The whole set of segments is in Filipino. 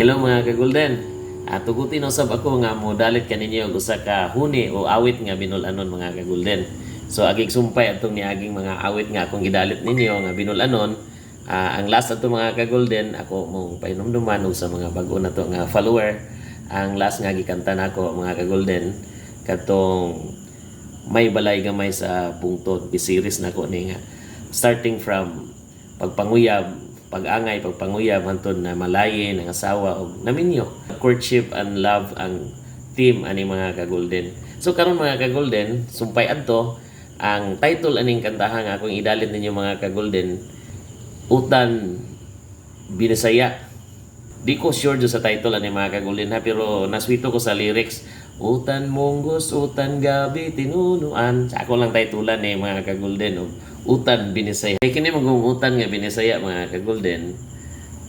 Hello mga kagulden. Tugutin usab ako nga mo dalit kaninyo og usa ka huni o awit nga binul-anon mga kagulden. So agig sumpay atong niaging mga awit nga akong gidalit ninyo nga binul-anon. Ang last ato mga kagulden ako mong pahinumduman og sa mga bag-o na to nga follower. Ang last nga gikanta nako mga kagulden katong may balay gamay sa bungtod series nako ni nga starting from pagpanguyab, pag-angay, pagpanguyab hantod na malayin ang asawa og naminyo. Courtship and love ang team ani mga kagulden. So karon mga kagulden, sumpay adto ang title aning kantahan nga akong idalit ninyo mga kagulden, Utan Binisaya. Di ko sure sa title ani mga kagulden ha, pero naswito ko sa lyrics. Utan monggos, utan gabi, tinunuan. Sa ako lang titulan ni mga kagulden o Utan Binisaya. Ay kini utan nga binisaya mga kagulden.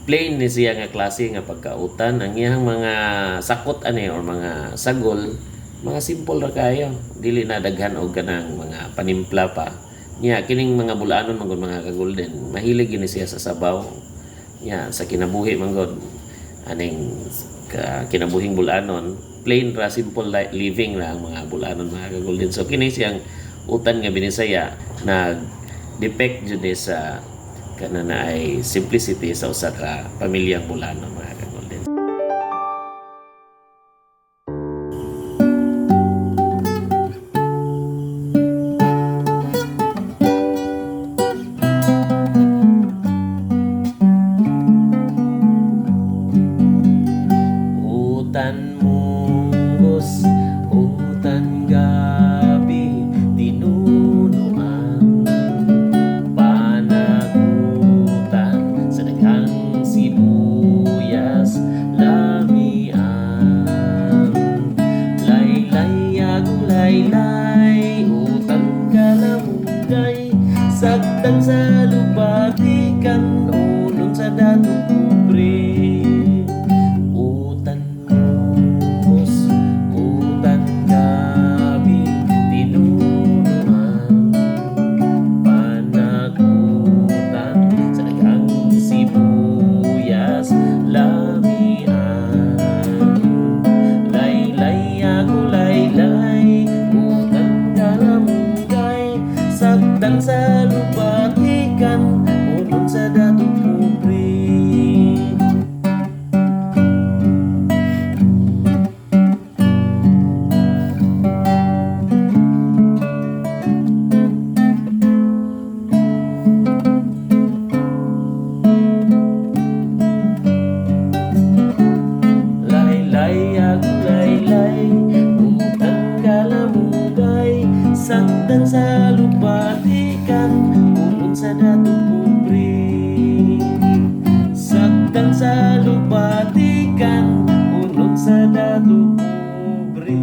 Plain ni siya nga klase nga pagkautan. Ang iyang mga sakot ani or mga sagol, mga simple ra kayo. Dili na daghan og kanang mga panimpla pa. Nya kining mga bulanon mangod mga kagulden. Mahilig gini siya sa sabaw. Nya sa kinabuhi mangod aning kinabuhing bulanon, plain ra simple living ra ang mga bulanon mga kagulden. So kini siyang utan nga binisaya na depict jud sa kana na ay simplicity sa usa ka pamilyang bulanon mga kagulden. Utan munggos, utan gabi, tinunuan, panagutan sa daghang sibuyas, lamian, laylay agong laylay, utang kalamugay, sagtang sa lubatikan, unon sa datong kubre. Sagdan sa lubatikan, unon sa datong kubre. Laylay agong laylay, utang kalamugay, sagdan sa lubatikan, unon sa datong kubre. Sagdan sa lubatikan, unon sa datong kubre.